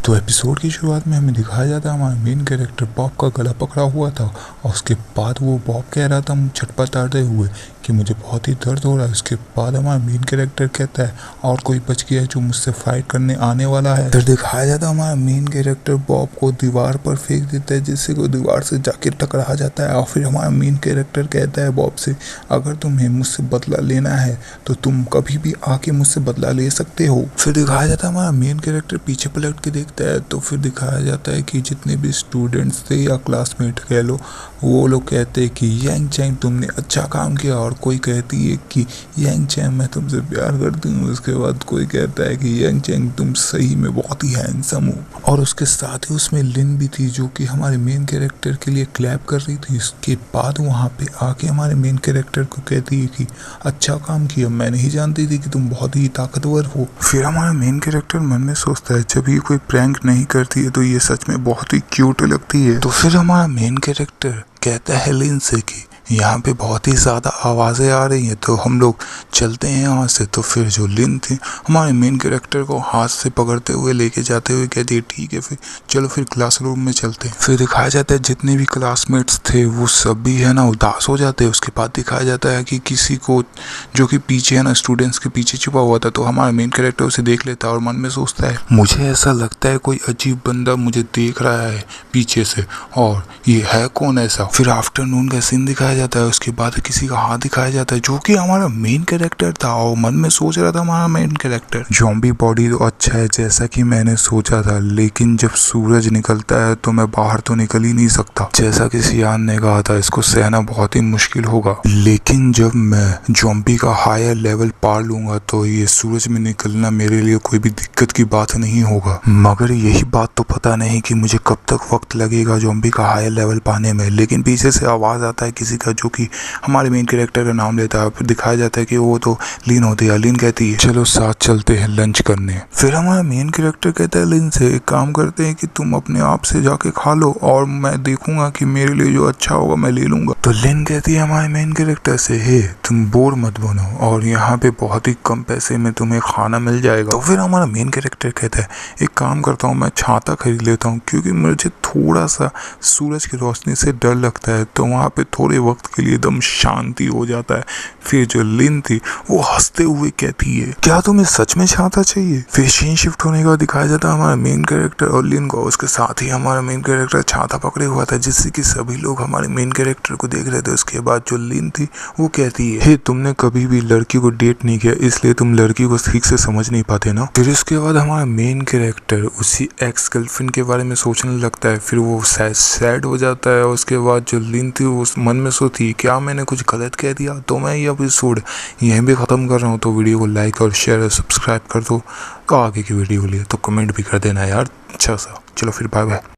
तो एपिसोड की शुरुआत में हमें दिखाया जाता है हमारा मेन कैरेक्टर बॉब का गला पकड़ा हुआ था और उसके बाद वो बॉब कह रहा था छटपटाते हुए कि मुझे बहुत ही दर्द हो रहा है। उसके बाद हमारा मेन कैरेक्टर कहता है और कोई बच गया है जो मुझसे फाइट करने आने वाला है। फिर दिखाया जाता है हमारा मेन कैरेक्टर बॉब को दीवार पर फेंक देता है जिससे वो दीवार से जाके टकरा जाता है और फिर हमारा मेन कैरेक्टर कहता है बॉब से अगर तुम्हें मुझसे बदला लेना है तो तुम कभी भी आके मुझसे बदला ले सकते हो। फिर दिखाया जाता है हमारा मेन कैरेक्टर पीछे पलट के देखता है तो फिर दिखाया जाता है कि जितने भी स्टूडेंट्स थे या क्लासमेट कह लो वो लोग कहते हैं कि यांग चैंग तुमने अच्छा काम किया और कोई कहती है कि यांग चैंग मैं तुमसे प्यार करती हूँ। उसके बाद कोई कहता है कि यांग चैंग तुम सही में बहुत ही हैंडसम हो और उसके साथ ही उसमें लिन भी थी जो कि हमारे मेन कैरेक्टर के लिए क्लैप कर रही थी। इसके बाद वहाँ पे आके हमारे मेन कैरेक्टर को कहती है कि अच्छा काम किया, मैं नहीं जानती थी कि तुम बहुत ही ताकतवर हो। फिर हमारा मेन कैरेक्टर मन में सोचता है जब ये कोई प्रैंक नहीं करती है तो ये सच में बहुत ही क्यूट लगती है। तो फिर हमारा मेन कैरेक्टर कहता है लिन से कि यहाँ पे बहुत ही ज़्यादा आवाज़ें आ रही हैं तो हम लोग चलते हैं यहाँ से। तो फिर जो लिन थी हमारे मेन कैरेक्टर को हाथ से पकड़ते हुए लेके जाते हुए कहती है ठीक है फिर चलो फिर क्लासरूम में चलते हैं। फिर दिखाया जाता है जितने भी क्लासमेट्स थे वो सब भी है ना उदास हो जाते हैं। उसके बाद दिखाया जाता है कि किसी को जो कि पीछे है ना स्टूडेंट्स के पीछे छुपा हुआ था तो हमारा मेन कैरेक्टर उसे देख लेता है और मन में सोचता है मुझे ऐसा लगता है कोई अजीब बंदा मुझे देख रहा है पीछे से और ये है कौन ऐसा। फिर आफ्टरनून का सीन दिखाया जाता है। उसके बाद किसी का हाथ दिखाया जाता है जो कि हमारा मेन कैरेक्टर था और मन में सोच रहा था हमारा मेन कैरेक्टर ज़ॉम्बी बॉडी तो अच्छा है जैसा कि मैंने सोचा था लेकिन जब सूरज निकलता है तो मैं बाहर तो निकल ही नहीं सकता। जैसा कि सियान ने कहा था इसको सहना बहुत ही मुश्किल होगा लेकिन जब मैं ज़ॉम्बी का हायर लेवल पार लूंगा तो ये सूरज में निकलना मेरे लिए कोई भी दिक्कत की बात नहीं होगा। मगर यही बात तो पता नहीं कि मुझे कब तक वक्त लगेगा ज़ॉम्बी का हायर लेवल पाने में। लेकिन पीछे से आवाज़ आता है किसी का जो कि हमारे मेन कैरेक्टर का नाम लेता है। फिर दिखाया जाता है कि वो तो लीन होती है। लीन कहती है चलो साथ चलते हैं लंच करने। फिर हमारा मेन कैरेक्टर कहता है लीन से एक काम करते हैं कि तुम अपने आप से जाके खा लो और मैं देखूंगा कि मेरे लिए जो अच्छा होगा मैं ले लूंगा। तो लीन कहती है हमारे मेन कैरेक्टर से हे तुम बोर मत बनो और यहाँ पे बहुत ही कम पैसे में तुम्हें खाना मिल जाएगा। तो फिर हमारा मेन कैरेक्टर कहता है एक काम करता हूँ मैं छाता खरीद लेता हूँ क्योंकि मुझे थोड़ा सा सूरज की रोशनी से डर लगता है। तो वहाँ पे थोड़े वक्त के लिए एकदम शांति हो जाता है। फिर जो लिन थी वो हंसते हुए कहती है क्या तुम्हें सच में छाता चाहिए। फिर सीन शिफ्ट होने का दिखाया जाता है हमारा मेन कैरेक्टर और लिन को। उसके साथ ही हमारा मेन कैरेक्टर छाता पकड़े हुआ था जिससे कि सभी लोग हमारे मेन कैरेक्टर को देख रहे थे। उसके बाद जो लिन थी वो कहती है हे तुमने कभी भी लड़की को डेट नहीं किया इसलिए तुम लड़की को ठीक से समझ नहीं पाते ना। फिर उसके बाद हमारा मेन कैरेक्टर उसी एक्स गर्लफ्रेंड के बारे में सोचने लगता है। फिर वो सैड हो जाता है। उसके बाद जो लिन थी उस मन में सोचती क्या मैंने कुछ गलत कह दिया। तो मैं ये एपिसोड यहीं भी ख़त्म कर रहा हूँ। तो वीडियो को लाइक और शेयर और सब्सक्राइब कर दो। तो आगे की वीडियो के लिए तो कमेंट भी कर देना यार अच्छा सा। चलो फिर बाय बाय।